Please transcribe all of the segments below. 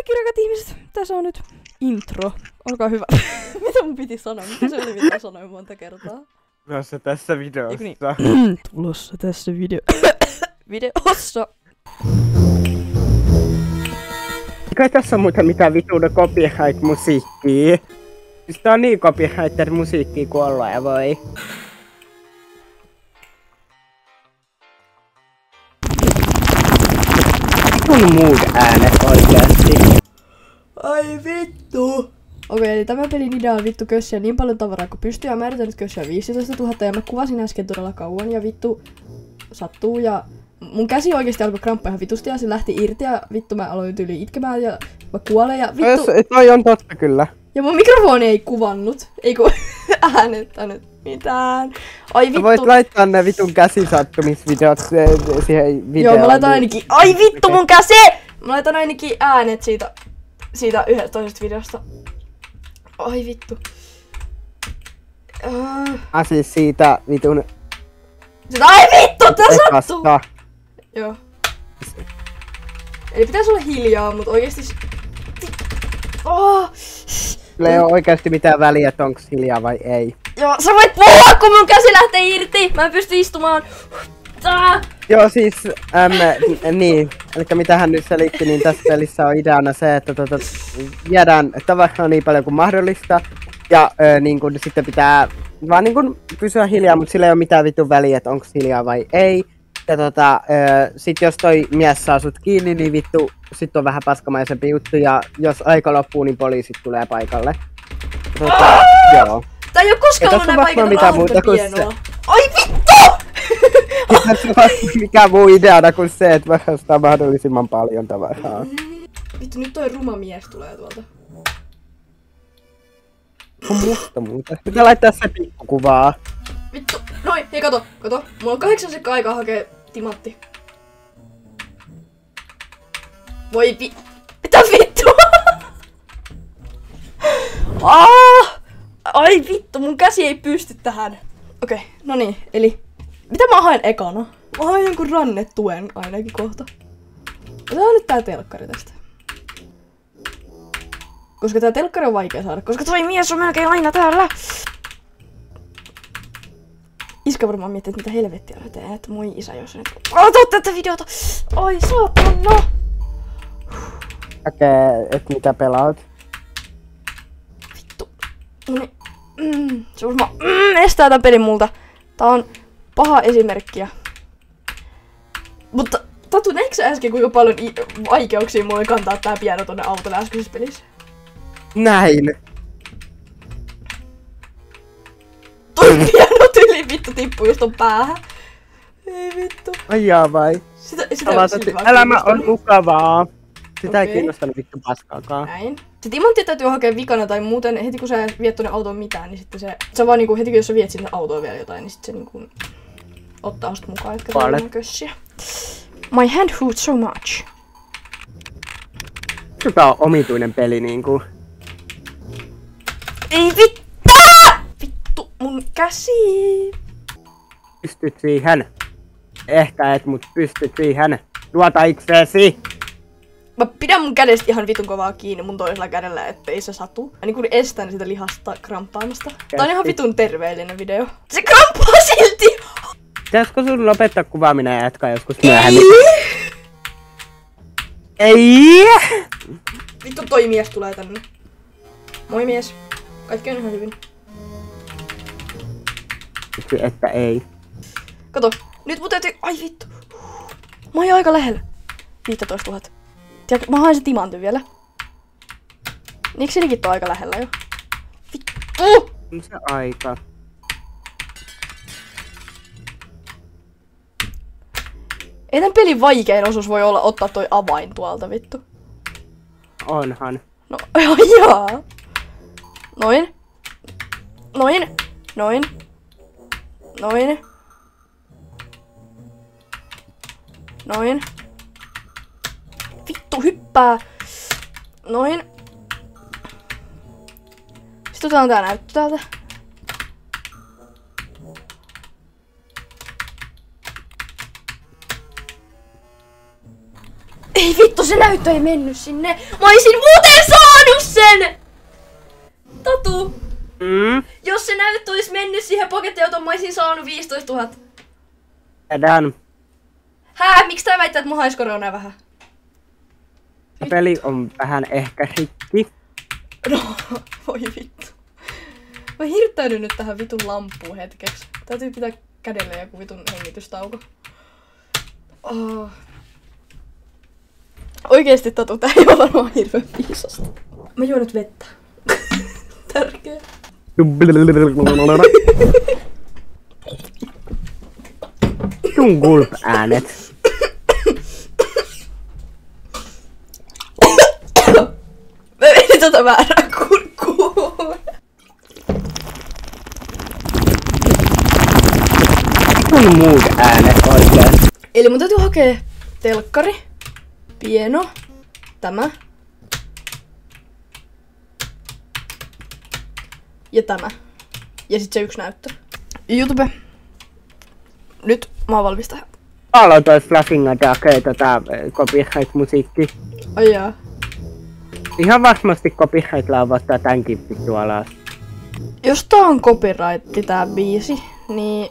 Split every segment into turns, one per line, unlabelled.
kaikki rakat ihmiset, tässä on nyt intro. Olkaa hyvä. Mitä mun piti sanoa? Mitä se oli, mitä sanoin monta kertaa?
Tulossa tässä videossa.
Niin. Tulossa tässä videossa.
Kai tässä on muuta mitään vituuden copyright-musiikkia. Siis tää on niin copyright-musiikkia kuin ollaan ja voi. Vitun muut äänet oikeesti.
Ai vittu! Okei, eli tämä pelin idea on vittu kössiä niin paljon tavaraa kuin pystyy, ja mä yritän nyt kössiä 15 000 ja mä kuvasin äsken todella kauan ja vittu sattuu ja mun käsi oikeesti alkoi kramppaa ihan vitusti ja se lähti irti ja vittu mä aloin tyyliin itkemään ja mä kuolen ja vittu.
Toi on totta kyllä.
Ja mun mikrofoni ei kuvannut, ei äänettänyt mitään. Ai vittu.
Sä voit laittaa ne vitun käsisattumisvideot siihen videoon.
Joo, mä laitan ainakin, ai vittu mun käsi! Mä laitan ainakin äänet siitä yhdestä toisesta videosta. Ai vittu.
Siis siitä vitun...
Ai vittu, tää sattuu!
Ekasta.
Joo. Eli pitäis olla hiljaa, mut oikeesti...
Sillä ei oo oikeesti mitään väliä, että onks hiljaa vai ei.
Joo, sä voit puhua, kun mun käsi lähtee irti! Mä en pysty istumaan.
Joo, siis, niin, elikkä mitä hän nyt selitti, niin tässä pelissä on ideana se, että viedään tavaraa niin paljon kuin mahdollista. Ja niin kun, sitten pitää vaan niin kun pysyä hiljaa, mutta sillä ei ole mitään vitun väliä, että onko hiljaa vai ei. Ja sit jos toi mies saa sut kiinni, niin vittu, sit on vähän paskamaisempi juttu. Ja jos aika loppuu, niin poliisit tulee paikalle. Joo.
Tää ei oo koskaan ollut näin vaikeeta pienoa. Ai vittu!
Tässä on mikään muu ideana kuin se, että varastaa mahdollisimman paljon tavaraa.
Vittu, nyt toi ruma mies tulee tuolta.
On musta muuten. Pitää laittaa se pikkukuvaa.
Vittu, noin, hei kato. Mulla on 8 sekkaa aikaa hakea timantti. Voi mitä vittu? Ai vittu, mun käsi ei pysty tähän. Okei, no niin, eli... Mitä mä haen ekana? Mä haen jonkun rannetuen ainakin kohta. Otetaan nyt tää telkkari tästä. Koska tää telkkari on vaikea saada, koska toi mies on melkein aina täällä. Iskä varmaan miettii, että mitä helvettiä mä teen, että moi isä jos nyt... Ota tätä videota! Ai saatana!
Okei, et mitä pelaat?
Vittu. Noniin. Se varmaan estää tän pelin multa. Tää on paha esimerkkiä. Mutta Tatu, näetkö sä äsken kuinka paljon vaikeuksia mulle kantaa tää piano tonne autolle äskeisessä pelissä?
Näin.
Toi piano tyyli vittu tippuu just ton päähän. Ei vittu.
Ai jaa vai?
Sitä
elämä on mukavaa. Sitä ei kiinnostanut vittu paskaakaan.
Näin. Se timantti täytyy hakea vikana tai muuten heti kun sä viet tonne autoon mitään, niin sitten se vaan niinku heti kun jos sä viet sinne autoon vielä jotain, niin sitten se niinku ottaa sut mukaan, jotka tulee kössiä. My hand hurts so much.
Tää on omituinen peli niinku.
Ei vittu! Vittu, mun käsi!
Pystyt siihen. Ehkä et, mut pystyt siihen. Luota itseesi!
Mä pidän mun kädestä ihan vitun kovaa kiinni mun toisella kädellä, ettei se satu. Mä niin estän sitä lihasta kramppaamasta. Tää on ihan vitun terveellinen video. Se kramppaa silti!
Pitäisikö sun lopettaa kuvaaminen ja jatkaa joskus myöhemmin? Ei!
Vittu toi mies tulee tänne. Moi mies. Kaikki on ihan hyvin.
Että ei.
Kato, nyt mun täytyy... Ai vittu. Mä oon aika lähellä. 15 000. Tiedätkö, mä haen se timantin vielä. Niinkö se on aika lähellä jo? Vittu!
On se aika.
Ei tän pelin vaikein osuus voi olla ottaa toi avain tuolta vittu.
Onhan.
No jaa. Noin. Noin. Noin. Noin. Noin. Vittu hyppää. Noin. Sitten otetaan tää näyttö täältä. Ei vittu, se näyttö ei mennyt sinne. Mä oisin muuten saanut sen! Tatu. Jos se näyttö olisi mennyt siihen pakettiautoon, mä oisin saanut 15 000.
Tiedän.
Miksi tää väittää, että mun haiskoronaa vähän?
Peli on vähän ehkä rikki.
No, voi vittu. Mä hirttäydyn nyt tähän vitun lampuun hetkeksi. Täytyy pitää kädellä joku vitun hengitystauko. Oikeesti Tatu, tää ei ole varmaan hirveen viisasta. Mä juon nyt vettä. Tärkeä.
Sun gulp-äänet.
Mä vedin tota väärää kurkkuun.
Sun muut äänet oikein.
Eli mun täytyy hakea telkkari, pieno, tämä ja tämä. Ja sit se yksi näyttö. YouTube. Nyt mä oon valmis tähän.
Aloitois Flashing Attack copyright-musiikki.
Ai jaa.
Ihan varmasti copyright laavastaa tämänkin vittu alas.
Jos tää on copyright tää biisi, niin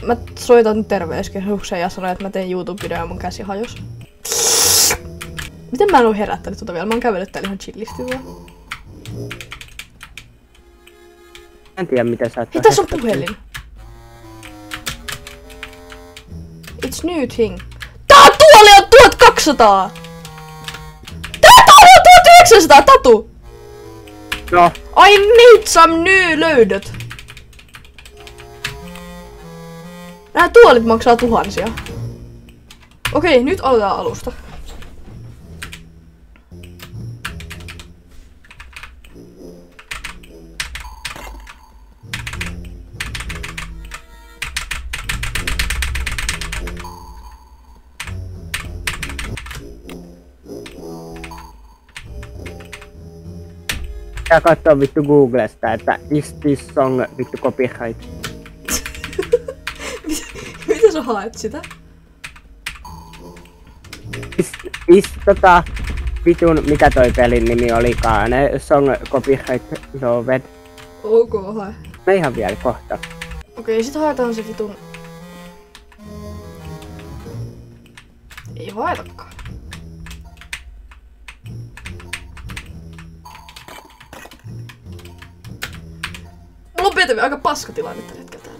mä soitan terveyskeskukseen ja sanon, että mä teen YouTube-videoa ja mun käsi hajos. Miten mä en oo herättänyt tota vielä? Mä oon kävellyt täällä ihan chillisti vaan.
En tiedä mitä sä oot.
Hei, tässä on puhelin. It's new thing. Tää tuoli on 1200! Tää tuoli on 1900, Tatu!
No.
I made some new löydöt. Nää tuolit maksaa tuhansia. Okei, nyt aloitetaan alusta.
Ja katsoo vittu Googlesta, että is this song vittu copyright.
Miten sä haet sitä?
Vitun, mikä toi pelin nimi olikaan, ne song copyright loved.
Ok, hae.
Me ihan vielä kohta.
Okei, sit haetaan se vitun... Ei haetakaan. Mulla on PTV aika paska tilanne tällä hetkellä täällä.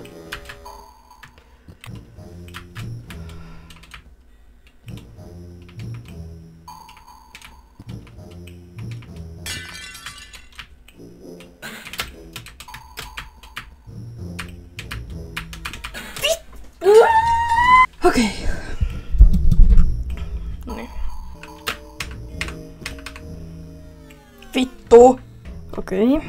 Okei. Noniin. Vittu. Okei.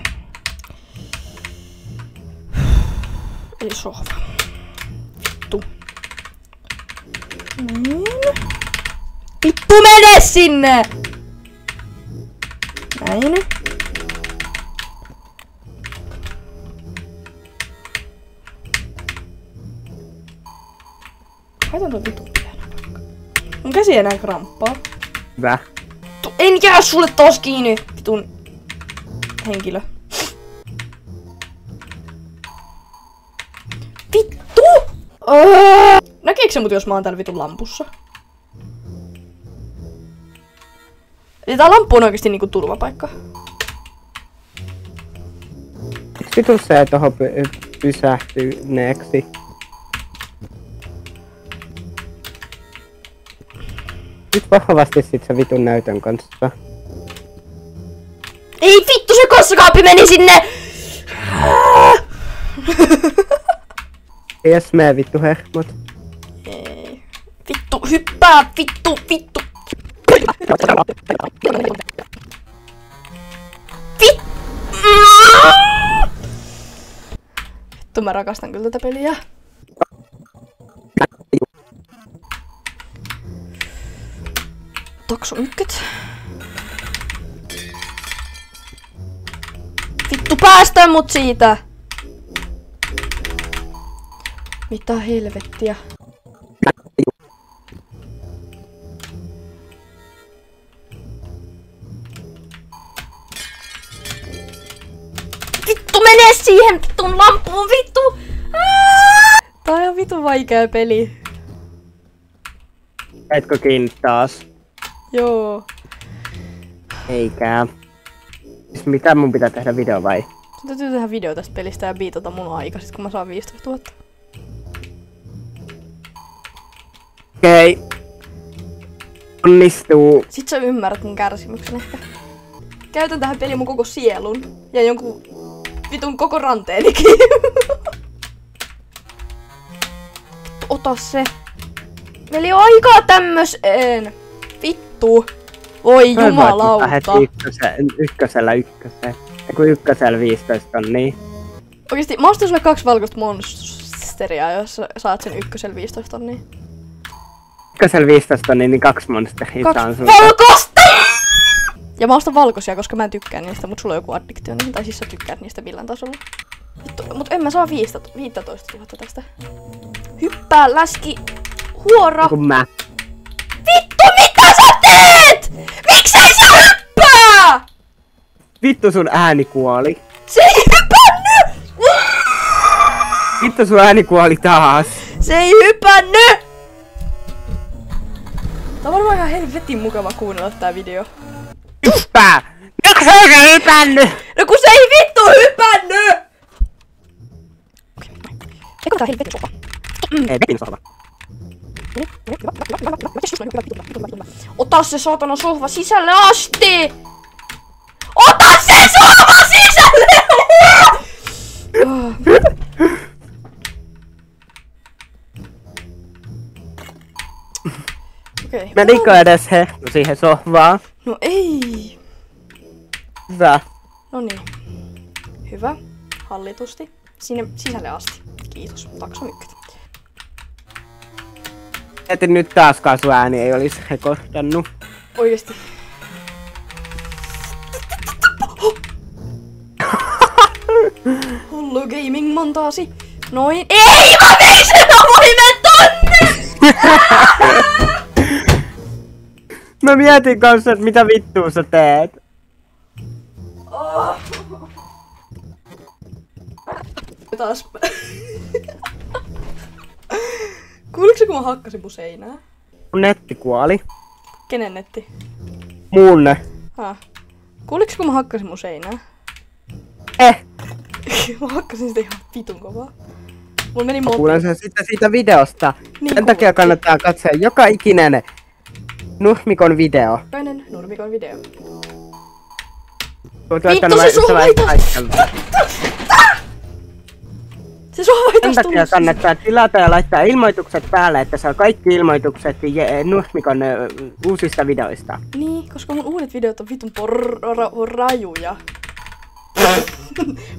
Eli sohva. Vittu. Niin. Vittu mene sinne! Näin. Laitan tuon vitun pienä vaikka. Mun käsi ei enää kramppaa.
Hyvä.
En jää sulle tos kiinni, vitun henkilö. Vittu! Näkeekö se mut, jos mä oon täällä vitun lampussa? Eli tää lamppu on oikeesti niinku turvapaikka.
Miksi vitus se tohon pysähtyneeksi? Nyt vahvasti sit se vitun näytön kanssa.
Ei vittu, se kassakaappi meni sinne!
Jes mee vittu hermot.
Ei. Vittu, hyppää! Vittu! Vittu, mä rakastan kyllä tätä peliä. Taksomykket. Vittu, päästä mut siitä! Mitä helvettiä? Vittu mene siihen vittun lampuun, vittu! Tää on ihan vitun vaikea peli.
Etkö kiinni taas?
Joo.
Eikä. Siis mitä mun pitää tehdä video vai?
Sun täytyy tehdä video tästä pelistä ja biitata mun aika sit kun mä saan 15 000.
Okei. Onnistuu.
Sit sä ymmärrät mun kärsimyksen ehkä. Käytän tähän peliin mun koko sielun. Ja jonkun vitun koko ranteenikin. Ota se. Meillä ei oo aikaa tämmöseen. Vittu. Voi jumalauta.
Ykkösellä. Eiku ykkösellä 15 on niin.
Oikeesti mä ostin sulle 2 valkoista monsteria, jos saat sen ykkösellä 15 tonnia.
Ykkösellä 15 tonnia, niin 2 monsteria.
2 valkoista! Ja mä ostan valkoisia, koska mä en tykkää niistä, mut sulla on joku addiktio niihin, tai siis sä tykkäät niistä millään tasolla. Vittu, mut en mä saa 15 000 tästä. Hyppää, läski, huora!
Kun mä.
Vittu, mitä sä teet?! Miksei sä hyppää?!
Vittu sun ääni kuoli.
Se ei hypänny!
Vittu sun ääni kuoli taas.
Se ei hypänny! Tää on varmaan ihan helvetin mukava kuunnella tää video.
Hyppää! Miksi ei se hypänny?
No kun se ei vittu hypänny! Okei, noin. Eikö tää helvetin sohva?
Ei, vetin sohva.
Ota se saatana sohva sisälle asti! Ota se sohva sisälle! Okei.
Menikö edes he siihen sohvaan?
No ei.
Hyvä.
Noniin. Hyvä. Hallitusti. Sinne sisälle asti. Kiitos. Taksomykköt.
Mietin nyt taaskaan sun ääni ei olis rekordannu.
Oikeesti. Hullu gaming montaasi. Noin. Ei! Mä vein sen avoimen tonne!
Mä mietin kanssa, että mitä vittua sä teet.
Taas. Kuuliko kun mä hakkasin mun seinää?
Mun netti kuoli.
Kenen netti?
Mun.
Kuuliko kun mä hakkasin mun seinää? Mä hakkasin sitä ihan vitun kovaa. Mulla meni monta.
Kuulen sen sitten siitä videosta.
Niin
sen takia kannattaa katsoa joka ikinen Nuhmikon video.
Jokainen Nurmikon video.
Vittu
se sohva! Se sohva ei
sen takia kannattaa tilata ja laittaa ilmoitukset päälle, että saa kaikki ilmoitukset Nuhmikon uusista videoista.
Niin, koska mun uudet videot on vitun rajuja.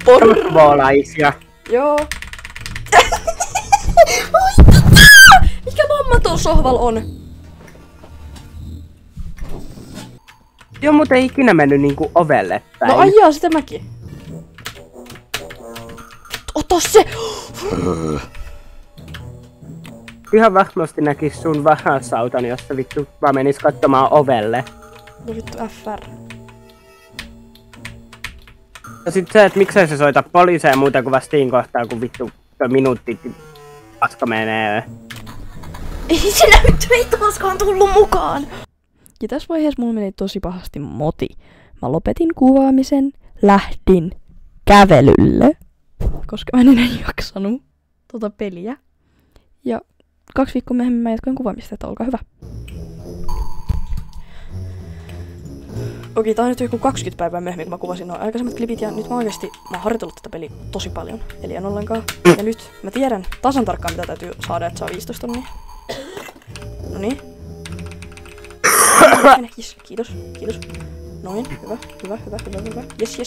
Porvolaisia.
Joo. Mikä vamma tuolla sohval on?
Joo, mutta ei ikinä mennyt niinku ovelle päin.
No ajaa sitä mäkin. Ota se!
Ihan varmasti näkis sun varasautan, jos sä vittu vaan menis katsomaan ovelle.
No vittu FR.
Ja sit se, että miksei se soita poliiseja muuta kuin vastiin kohtaa, kun vittu minuutti paska menee.
Ei se näyttö, ei taaskaan tullu mukaan! Ja tässä vaiheessa mulla meni tosi pahasti moti. Mä lopetin kuvaamisen, lähdin kävelylle, koska mä en enää jaksanut tota peliä. Ja 2 viikkoa myöhemmin mä jatkoin kuvaamista, että olkaa hyvä. Okei, tää on nyt joku 20 päivää myöhemmin, kun mä kuvasin nuo aikaisemmat klipit, ja nyt mä oon harjoitellut tätä peliä tosi paljon, eli en ollenkaan. Ja nyt mä tiedän tasan tarkkaan, mitä täytyy saada, että saa 15 tonnia. Noniin. Yes, kiitos. Noin, hyvä. Yes.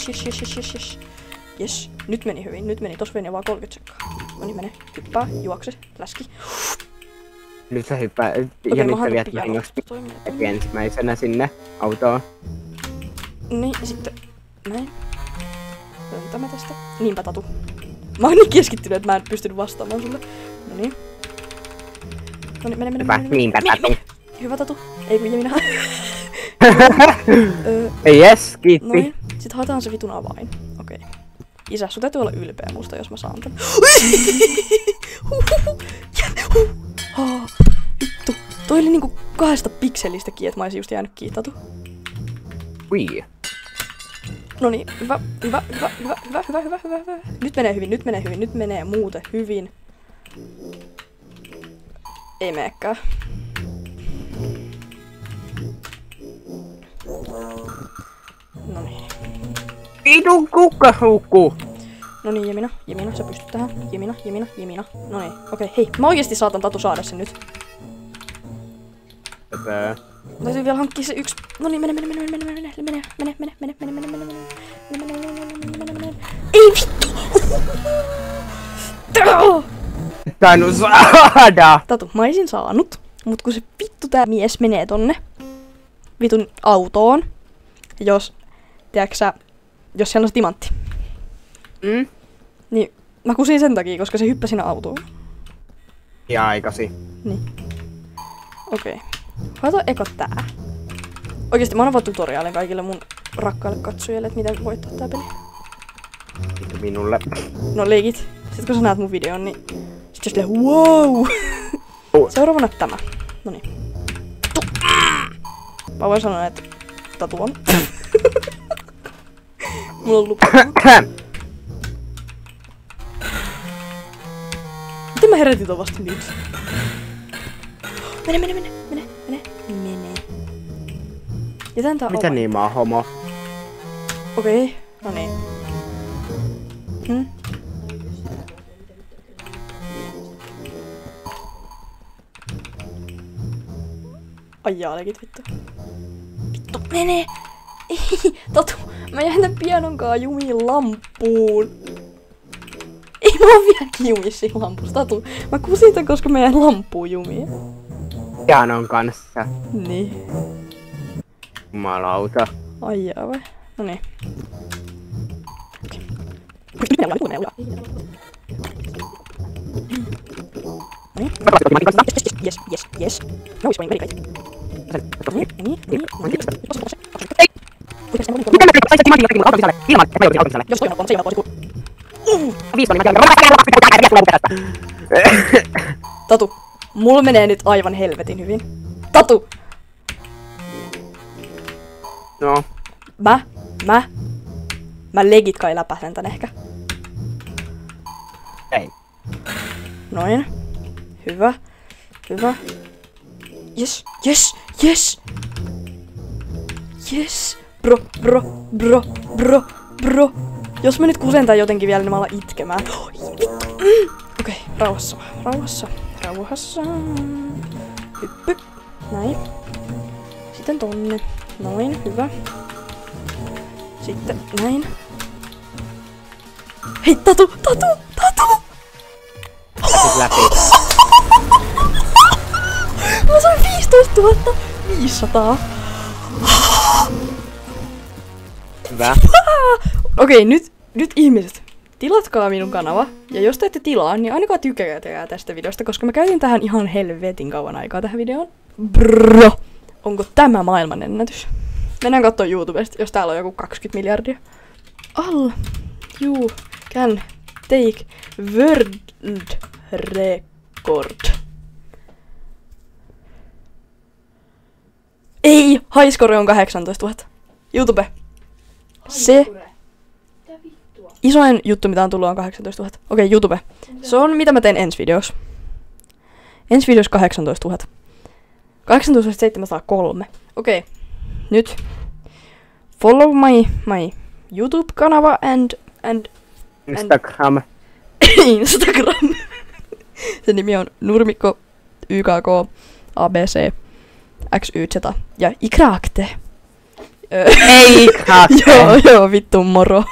Yes, nyt meni hyvin, tos meni vaan 30 sekkaa. Noniin, mene, hyppää, juokse, läski.
Nyt sä hyppää jännittäviä ensimmäisenä sinne autoon.
Niin, ja sitten näin. Löytämme tästä. Niinpä Tatu. Mä oon niin keskittynyt, että mä en pystynyt vastaamaan sulle. Noniin. Mene.
Niinpä Tatu.
Hyvä Tatu. Ei kun minä.
Yes, kiitti.
Noin. Sit haetaan se vitun avain. Okei. Isä, sun täytyy olla ylpeä musta, jos mä saan tän. Vittu. Toi oli niinku 2 pikselistäkin, että mä olisin just jäänyt kiitatu.
Ui.
Noniin, hyvä. Nyt menee hyvin, nyt menee muuten hyvin. Ei meekään. Noniin.
Vitun kukkahukku!
Noniin, Jemina, sä pystyt tähän. Jemina. Noniin, okei, hei, mä oikeesti saatan Tatu saada sen nyt. Mä täytyy vielä hankkia se yksi. Noniin, mene. Ei vittu!
Tainnut saada!
Tatu, mä olisin saanut, mut kun se vittu tää mies menee tonne vitun autoon, jos, tiedäksä, jos siellä on se timantti. Niin mä kusin sen takia, koska se hyppäsi sinne autoon.
Ja aikasi.
Niin. Okei. Hoito eka tää. Oikeesti mä annan vaan tutoriaalin kaikille mun rakkaille katsojille, että miten voittaa tää peli.
Vittu minulle.
No leikit. Sitten kun sä näet mun videon, niin sit sä silleen wow! Seuraavana tämä. Noniin. Mä voin sanoa, että Tatu on. Mulla on lupa. Miten mä herätin ton vasta nyt? Mene. Jätän tää
Mitä niin mä oon homo?
Okei, no niin. Ai jaa, legit vittu. Vittu, mene! Ei, Tatu, mä jäin tän pianonkaan jumiin lampuun. Ei mä oon vieläkin jumissa lampussa, Tatu. Mä kusin tän, koska mä jäin lampuun jumiin.
Pianon kanssa.
Niin.
Jumalauta.
Ai jaa vai? Noniin. Yes. No, it's going very great. Tatu, mulla menee nyt aivan helvetin hyvin. Tatu!
No.
Mä legit kai läpäsen tän ehkä.
Ei.
Noin. Hyvä. Yes. Bro. Jos mä nyt kusen tän jotenkin vielä, niin mä alan itkemään. Vittu. Okei, rauhassa. Hyppy. Näin. Sitten tonne. Noin, hyvä. Sitten näin. Hei, Tatu!
Läpit läpi.
Mä sain 15 500.
Hyvä.
Okei, nyt ihmiset. Tilatkaa minun kanava. Ja jos te ette tilaa, niin ainakaan tykkääkää tästä videosta, koska mä käytin tähän ihan helvetin kauan aikaa tähän videoon. Bro! Onko tämä maailmanennätys? Mennään kattoo YouTubesta, jos täällä on joku 20 miljardia. All you can take world record. Ei! Highscore on 18 000. YouTube. Se isoin juttu, mitä on tullut, on 18 000. Okei, YouTube. Se on mitä mä teen ensi videossa. Ensi videossa 18 000. 18 703. Okei. Nyt. Follow my YouTube-kanava and
Instagram.
Instagram. Sen nimi on Nurmikko YKK ABC XYZ ja Ikrakte.
Ei Ikrakte.
Joo, vittu moro.